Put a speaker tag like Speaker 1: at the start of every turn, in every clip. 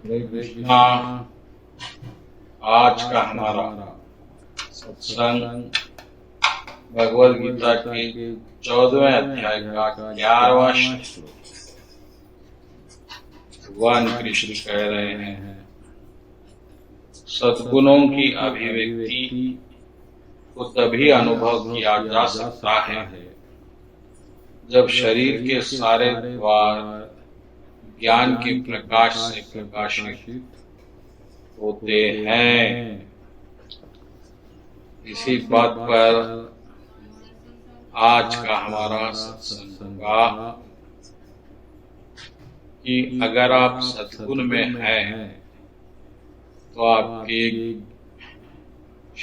Speaker 1: हरे कृष्णा। आज का हमारा सत्संग भगवद गीता के 14वें अध्याय का 11वां श्लोक। भगवान कृष्ण कह रहे हैं, सद्गुणों की अभिव्यक्ति को तभी अनुभव किया जा सकता है जब शरीर के सारे द्वार ज्ञान के प्रकाश से प्रकाशित होते हैं। इसी बात पर आज का हमारा सत्संग होगा कि अगर आप सद्गुण में हैं तो आपके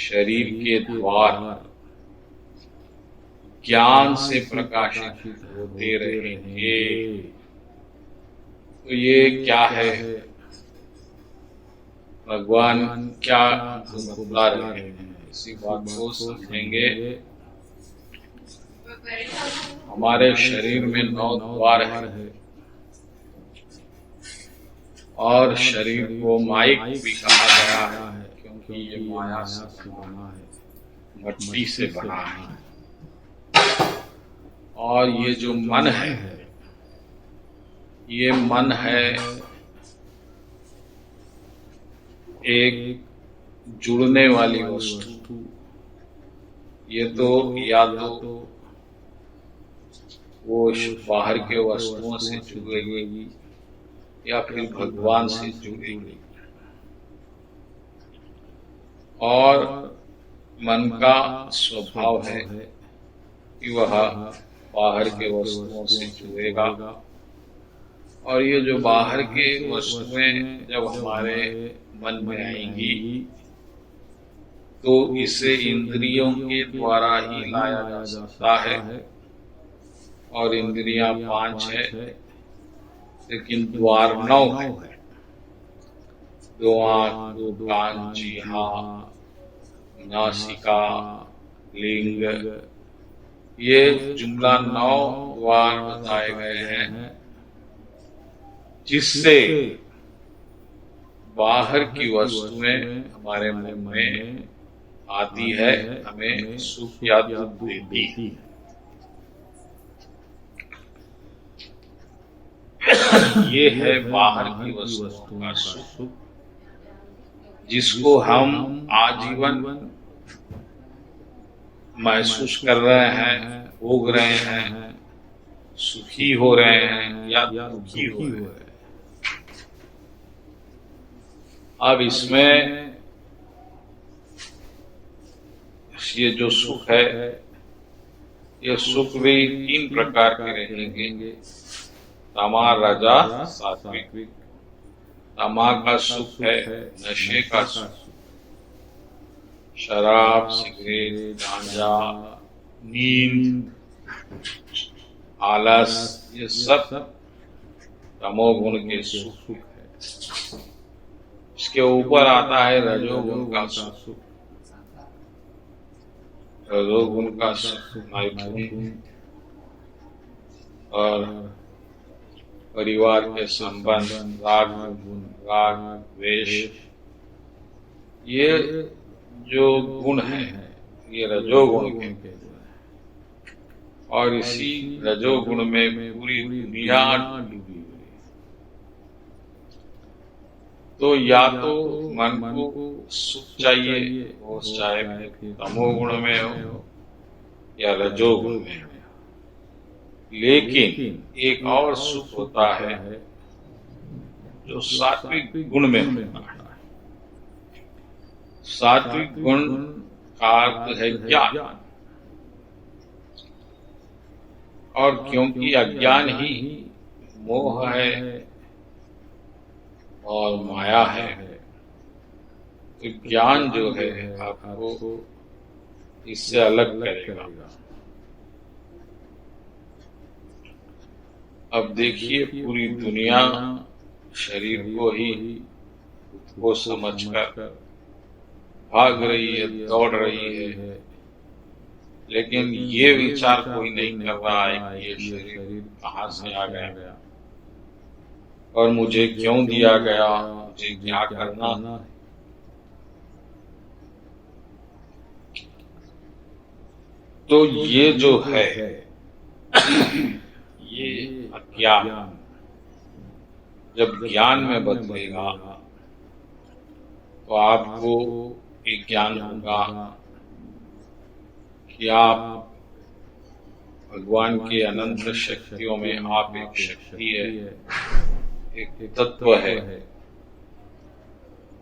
Speaker 1: शरीर के द्वार ज्ञान से प्रकाशित होते रहेंगे। तो ये क्या है, भगवान क्या बतला रहे हैं, इसी बात को समझेंगे। हमारे शरीर में 9 द्वार है और शरीर को माइक भी कहा गया है क्योंकि ये माया से बना है, मट्टी से बना है। और ये जो मन है, ये मन है एक जुड़ने वाली वस्तु। ये तो या तो वो बाहर के वस्तुओं से जुड़ेगी या फिर भगवान से जुड़ेगी। और मन का स्वभाव है कि वह बाहर के वस्तुओं से जुड़ेगा। और ये जो बाहर के वस्तुएं जब हमारे मन में आएंगी तो इसे इंद्रियों के द्वारा ही लाया जा सकता है। और इंद्रियां 5 है लेकिन द्वार 9 है। 2 आँख, 2 कान, जीहा, नासिका, लिंग, ये जुमला 9 द्वार बताए गए हैं जिससे बाहर की वस्तुएं हमारे मन में आती है, हमें सुख या दुख देती है। ये है बाहर की वस्तुओं का सुख जिसको हम आजीवन महसूस कर रहे हैं, भोग रहे हैं, सुखी हो रहे हैं या दुखी हो रहे हैं। अब इसमें ये जो सुख है, ये सुख भी 3 प्रकार के रहेंगे, तमा, रजा, सात्विक। तमा का सुख है नशे का सुख, शराब, सिगरेट, गांजा, नींद, आलस, ये सब तमोगुण के सुख है। इसके ऊपर आता है रजोगुण का सुख। रजोगुण का सुख मैथुन और परिवार के संबंध, राग गुण, राग द्वेष, ये जो गुण है ये रजोगुण के गुण है। और इसी रजोगुण में पूरी दुनिया डूबी हुई। तो या तो मन को सुख चाहिए, वो चाहे तमोगुण में हो या रजोगुण में हो। लेकिन एक और सुख होता है जो सात्विक गुण में होता है। सात्विक गुण का अर्थ है ज्ञान। और क्योंकि अज्ञान ही मोह है और माया है, तो ज्ञान जो है आपको इससे अलग करेगा। अब देखिए, पूरी दुनिया शरीर को ही को समझकर भाग रही है, दौड़ रही है, लेकिन ये विचार कोई नहीं कर रहा है कि ये शरीर कहाँ से आ गया और मुझे क्यों दिया गया, मुझे क्या करना है। तो ये जो है ये अज्ञान जब ज्ञान में बदलेगा तो आपको एक ज्ञान होगा कि आप भगवान की अनंत शक्तियों में आप एक शक्ति है, एक तत्व है,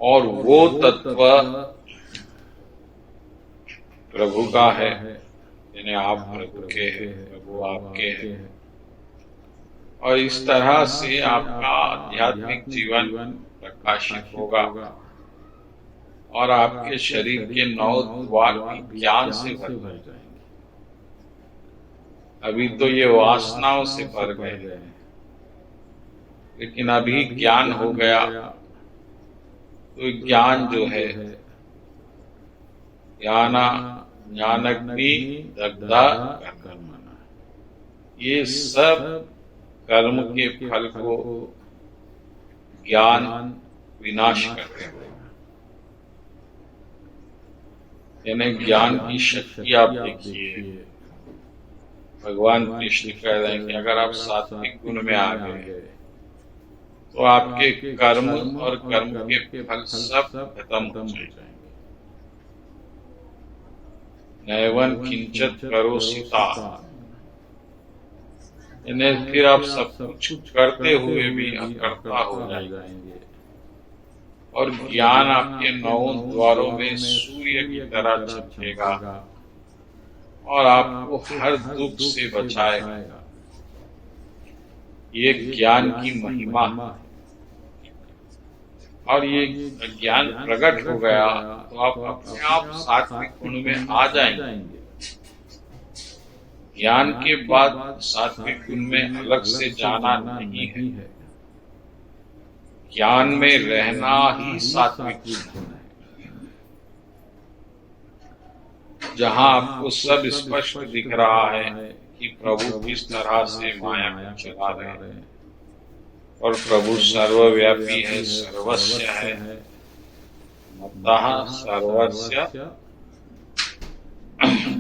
Speaker 1: और वो तत्व प्रभु का है, यानी आप प्रभु के हैं, प्रभु आपके हैं। और इस तरह से आपका आध्यात्मिक जीवन प्रकाशित होगा और आपके शरीर के 9 द्वार भी ज्ञान से भर जाएंगे। अभी तो ये वासनाओं से भर गए, लेकिन अभी ज्ञान हो गया तो ज्ञान जो है ज्ञानाग्नि दग्धा कर्मणा, ये सब कर्म के फल को ज्ञान विनाश करते हैं। यानी ज्ञान की शक्ति आप देखिए, भगवान कृष्ण कह रहे हैं कि अगर आप सात्विक गुण में आ गए तो आपके कर्म और कर्म के फल सब खत्म हो जाएंगे। नैवन किंचित करोषिता, इन्हें फिर आप सब कुछ करते हुए भी अकर्ता हो जाएंगे। और ज्ञान आपके 9 द्वारों में सूर्य की तरह चमकेगा और आपको हर दुख से बचाएगा। ये ज्ञान की महिमा है। और ये ज्ञान प्रकट हो गया तो आप अपने आप सात्विक गुण में आ जाएंगे। ज्ञान के बाद सात्विक गुण में अलग से जाना नहीं है, ज्ञान में रहना ही सात्विक गुण है। जहां आपको सब स्पष्ट दिख रहा है कि प्रभु किस तरह से माया को चला रहे हैं, और प्रभु सर्वव्यापी है, सर्वस्य है, मत्तः सर्वस्य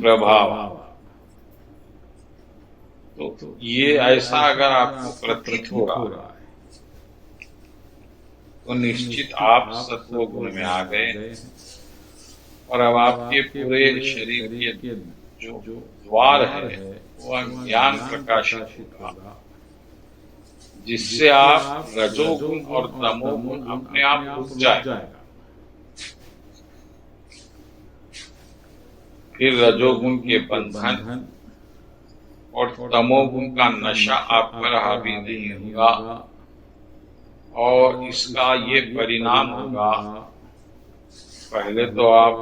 Speaker 1: प्रभाव। तो ये ऐसा अगर आपको प्रतीत हो रहा है तो निश्चित आप सत्व गुण में आ गए, और अब आपके पूरे शरीर के जो द्वार है वो ज्ञान प्रकाशित होगा, जिससे आप रजोगुण और तमोगुण अपने आप रुक जाएगा। फिर रजोगुण के बंधन और तमोगुण का नशा आप पर हावी नहीं होगा, और इसका ये परिणाम होगा, पहले तो आप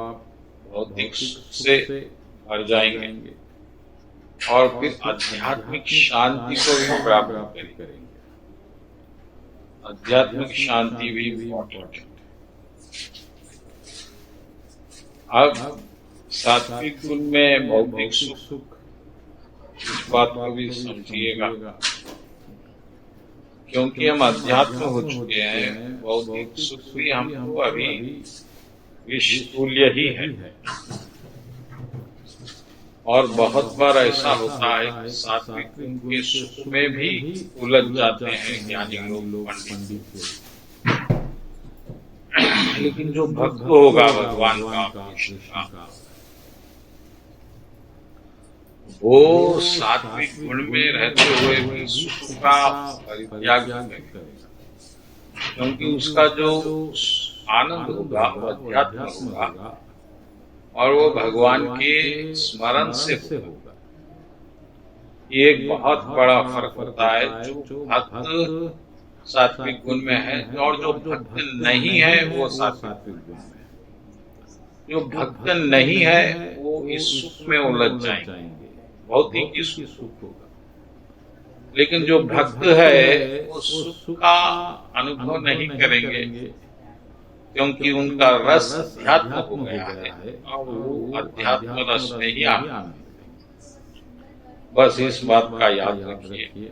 Speaker 1: भौतिक सुख से भर जाएंगे और फिर आध्यात्मिक शांति को भी प्राप्त करेंगे। आध्यात्मिक शांति भी इम्पोर्टेंट है। अब सात्विक गुण में भौतिक सुख, इस बात को भी समझिएगा, क्योंकि हम अध्यात्म हो चुके हैं। भौतिक सुख भी हमको अभी विषतुल्य ही है। और बहुत बार ऐसा होता है कि सात्विक गुण के सुख में भी उलझ जाते हैं ज्ञानी लोग, पंडित। लेकिन जो भक्त होगा भगवान का, कृष्ण का, वो सात्विक गुण में रहते हुए भी सुख का परित्याग करेगा, क्योंकि उसका जो आनंद होगा वो अध्यात्म होगा और वो भगवान के स्मरण से होगा। ये एक बहुत बड़ा फर्क होता है। जो भक्त सात्विक गुण में है और जो भक्त नहीं है वो सात्विक गुण में है। जो भक्त नहीं है वो इस सुख में उलझ जाएंगे, भौतिक सुख होगा। लेकिन जो भक्त है वो सुख का अनुभव नहीं करेंगे, क्योंकि उनका रस अध्यात्म हो गया है और वो अध्यात्म रस में ही आनंद। बस इस बात का याद रखिए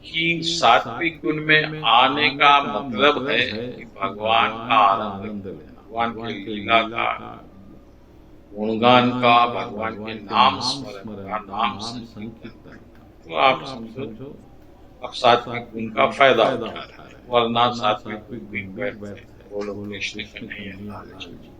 Speaker 1: कि सात्विक गुण में आने का मतलब है कि भगवान का आनंद लेना, भगवान के लीला का, गुणगान का, भगवान के नाम स्मरण का, नाम संकीर्तन का। तो आप समझो अब सात्विक गुण का फायदा उठा रहे हैं, वरना सात्विक गुण भी व्यर्थ है। बोलो कृष्ण कन्हैया लाल जी।